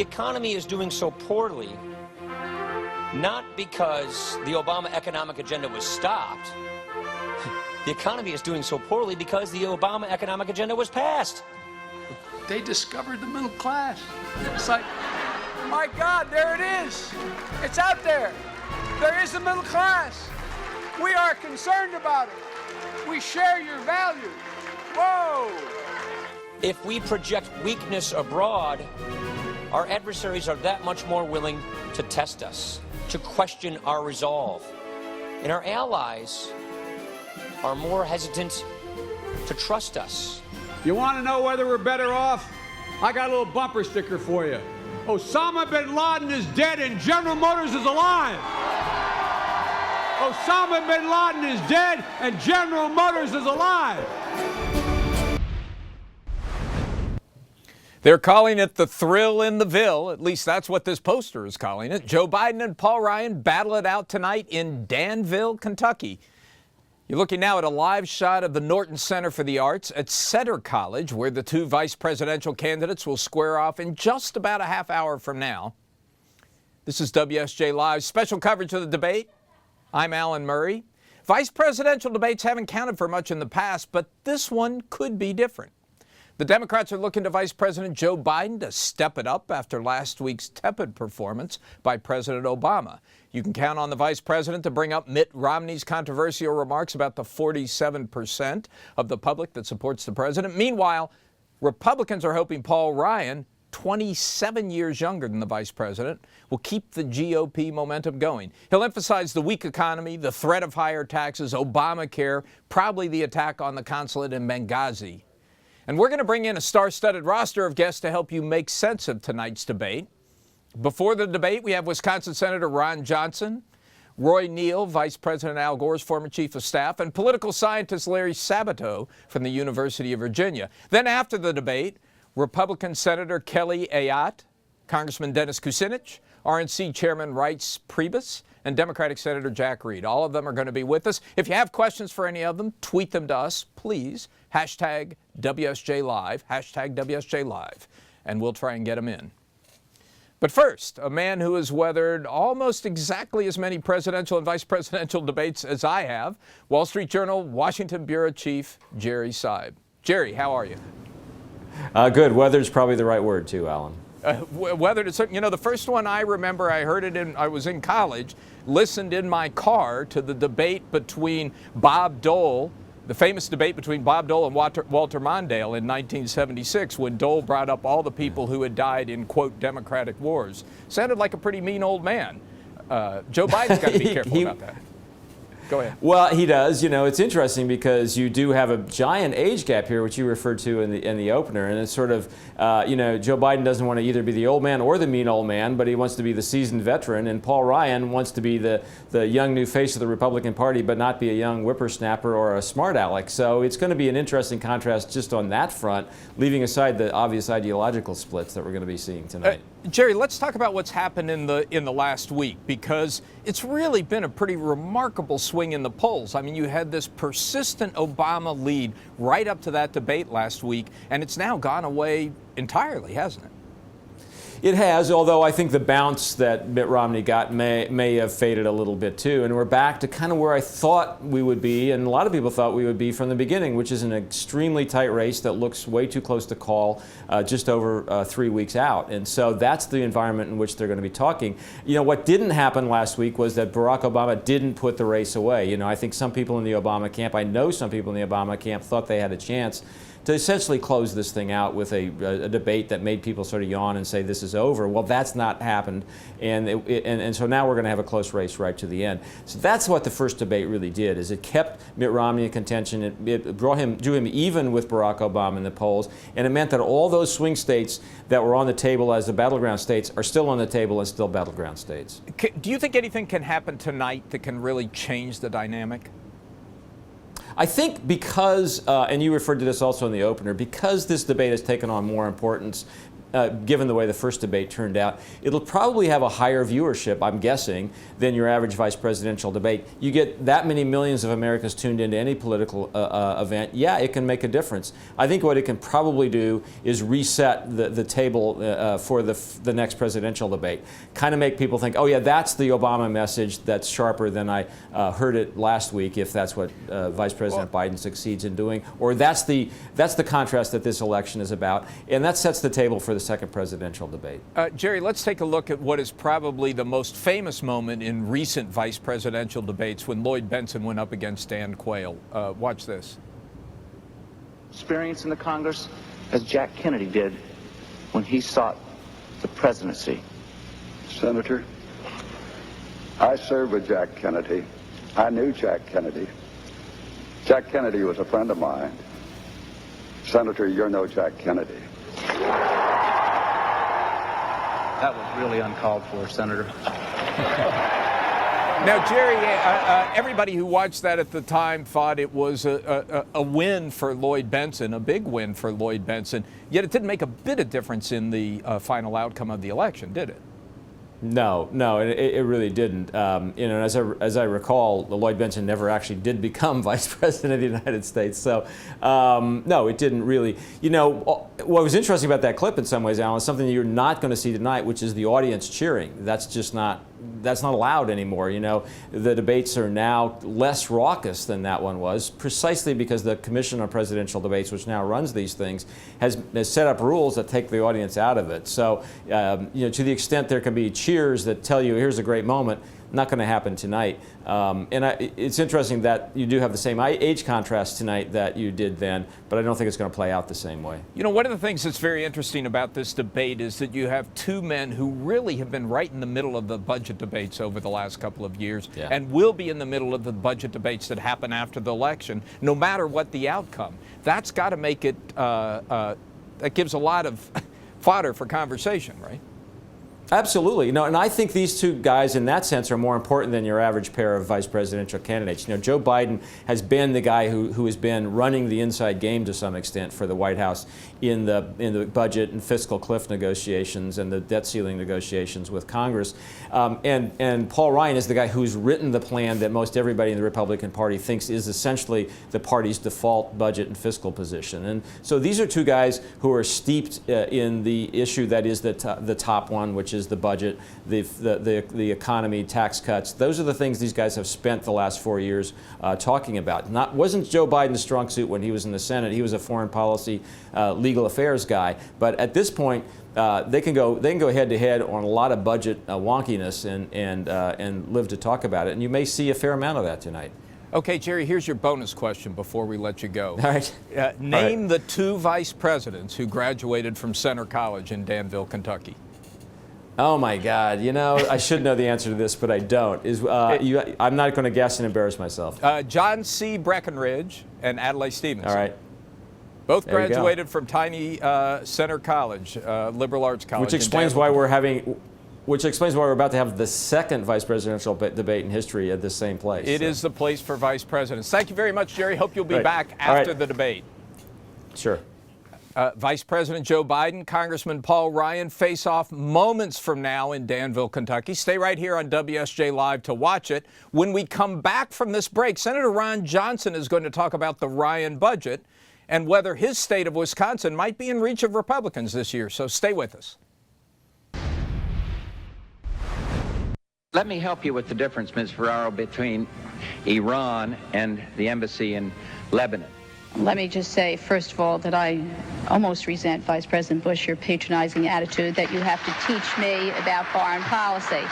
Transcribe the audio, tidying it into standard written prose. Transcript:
economy is doing so poorly, not because the Obama economic agenda was stopped. The economy is doing so poorly because the Obama economic agenda was passed. They discovered the middle class. It's like, my God, there it is. It's out there. There is a middle class. We are concerned about it. We share your values. Whoa! If we project weakness abroad, our adversaries are that much more willing to test us, to question our resolve. And our allies are more hesitant to trust us. You want to know whether we're better off? I got a little bumper sticker for you. Osama bin Laden is dead and General Motors is alive. Osama bin Laden is dead and General Motors is alive. They're calling it the thrill in the Ville. At least that's what this poster is calling it. Joe Biden and Paul Ryan battle it out tonight in Danville, Kentucky. You're looking now at a live shot of the Norton Center for the Arts at Centre College, where the two vice presidential candidates will square off in just about a half hour from now. This is WSJ Live, special coverage of the debate. I'm Alan Murray. Vice presidential debates haven't counted for much in the past, but this one could be different. The Democrats are looking to Vice President Joe Biden to step it up after last week's tepid performance by President Obama. You can count on the vice president to bring up Mitt Romney's controversial remarks about the 47% of the public that supports the president. Meanwhile, Republicans are hoping Paul Ryan, 27 years younger than the vice president, will keep the GOP momentum going. He'll emphasize the weak economy, the threat of higher taxes, Obamacare, probably the attack on the consulate in Benghazi. And we're going to bring in a star-studded roster of guests to help you make sense of tonight's debate. Before the debate, we have Wisconsin Senator Ron Johnson, Roy Neal, Vice President Al Gore's former chief of staff, and political scientist Larry Sabato from the University of Virginia. Then after the debate, Republican Senator Kelly Ayotte, Congressman Dennis Kucinich, RNC Chairman Reince Priebus, and Democratic Senator Jack Reed. All of them are going to be with us. If you have questions for any of them, tweet them to us, please. Hashtag WSJ Live, hashtag WSJ Live, and we'll try and get them in. But first, a man who has weathered almost exactly as many presidential and vice presidential debates as I have, Wall Street Journal Washington Bureau Chief Jerry Seib. Jerry, how are you? Good. Weather's probably the right word, too, Alan. Weathered is certain. You know, the first one I remember, I heard it I was in college, listened in my car to the debate between Bob Dole, the famous debate between Bob Dole and Walter Mondale in 1976, when Dole brought up all the people who had died in, quote, Democratic wars. Sounded like a pretty mean old man. Joe Biden's got to be careful about that. Go ahead. Well, he does. You know, it's interesting because you do have a giant age gap here, which you referred to in the opener, and it's sort of, you know, Joe Biden doesn't want to either be the old man or the mean old man, but he wants to be the seasoned veteran, and Paul Ryan wants to be the young new face of the Republican Party, but not be a young whippersnapper or a smart aleck. So it's going to be an interesting contrast just on that front, leaving aside the obvious ideological splits that we're going to be seeing tonight. Jerry, let's talk about what's happened in the last week, because it's really been a pretty remarkable swing in the polls. I mean, you had this persistent Obama lead right up to that debate last week, and it's now gone away entirely, hasn't it? It has, although I think the bounce that Mitt Romney got may have faded a little bit too, and we're back to kind of where I thought we would be, and a lot of people thought we would be from the beginning, which is an extremely tight race that looks way too close to call just over 3 weeks out. And so that's the environment in which they're going to be talking. You know, what didn't happen last week was that Barack Obama didn't put the race away. You know, I think some people in the Obama camp, I know some people in the Obama camp thought they had a chance to essentially close this thing out with a debate that made people sort of yawn and say this is over. Well, that's not happened, and so now we're going to have a close race right to the end. So that's what the first debate really did, is it kept Mitt Romney in contention. It drew him even with Barack Obama in the polls, and it meant that all those swing states that were on the table as the battleground states are still on the table and still battleground states. Do you think anything can happen tonight that can really change the dynamic? I think because, and you referred to this also in the opener, because this debate has taken on more importance, given the way the first debate turned out, it'll probably have a higher viewership, I'm guessing, than your average vice presidential debate. You get that many millions of Americans tuned into any political event, yeah, it can make a difference. I think what it can probably do is reset the table for the next presidential debate. Kind of make people think, oh yeah, that's the Obama message that's sharper than I heard it last week, if that's what Vice President Biden succeeds in doing, or that's the contrast that this election is about, and that sets the table for the second presidential debate. Jerry, let's take a look at what is probably the most famous moment in recent vice presidential debates, when Lloyd Bentsen went up against Dan Quayle. Watch this. Experience in the Congress as Jack Kennedy did when he sought the presidency. Senator, I served with Jack Kennedy. I knew Jack Kennedy. Jack Kennedy was a friend of mine. Senator, you're no Jack Kennedy. That was really uncalled for, Senator. Now, Jerry, everybody who watched that at the time thought it was a win for Lloyd Bentsen, a big win for Lloyd Bentsen, yet it didn't make a bit of difference in the final outcome of the election, did it? No, it really didn't. You know, as I recall, Lloyd Bentsen never actually did become vice president of the United States. So, no, it didn't really. You know, what was interesting about that clip in some ways, Alan, is something that you're not going to see tonight, which is the audience cheering. That's just not allowed anymore. You know, the debates are now less raucous than that one was, precisely because the Commission on Presidential Debates, which now runs these things, has set up rules that take the audience out of it. So, you know, to the extent there can be cheers that tell you here's a great moment, not going to happen tonight. It's interesting that you do have the same age contrast tonight that you did then, but I don't think it's going to play out the same way. You know, one of the things that's very interesting about this debate is that you have two men who really have been right in the middle of the budget debates over the last couple of years, and will be in the middle of the budget debates that happen after the election, no matter what the outcome. That's got to make it, that gives a lot of fodder for conversation, right? Absolutely. No, and I think these two guys in that sense are more important than your average pair of vice presidential candidates. You know, Joe Biden has been the guy who has been running the inside game to some extent for the White House in the budget and fiscal cliff negotiations and the debt ceiling negotiations with Congress. And Paul Ryan is the guy who's written the plan that most everybody in the Republican Party thinks is essentially the party's default budget and fiscal position. And so these are two guys who are steeped in the issue that is the top one, which is the budget, the economy, tax cuts. Those are the things these guys have spent the last 4 years talking about. Wasn't Joe Biden's strong suit when he was in the Senate? He was a foreign policy, legal affairs guy. But at this point, they can go head to head on a lot of budget wonkiness and live to talk about it. And you may see a fair amount of that tonight. Okay, Jerry, here's your bonus question before we let you go. All right. Name the two vice presidents who graduated from Center College in Danville, Kentucky. Oh my God! You know, I should know the answer to this, but I don't. I'm not going to guess and embarrass myself. John C. Breckinridge and Adlai Stevenson. All right. Both graduated from tiny Center College, liberal arts college. Which explains why we're about to have the second vice presidential debate in history at this same place. It is the place for vice presidents. Thank you very much, Jerry. Hope you'll be back after the debate. Sure. Vice President Joe Biden, Congressman Paul Ryan face off moments from now in Danville, Kentucky. Stay right here on WSJ Live to watch it. When we come back from this break, Senator Ron Johnson is going to talk about the Ryan budget and whether his state of Wisconsin might be in reach of Republicans this year. So stay with us. Let me help you with the difference, Ms. Ferraro, between Iran and the embassy in Lebanon. Let me just say, first of all, that I almost resent Vice President Bush, your patronizing attitude that you have to teach me about foreign policy.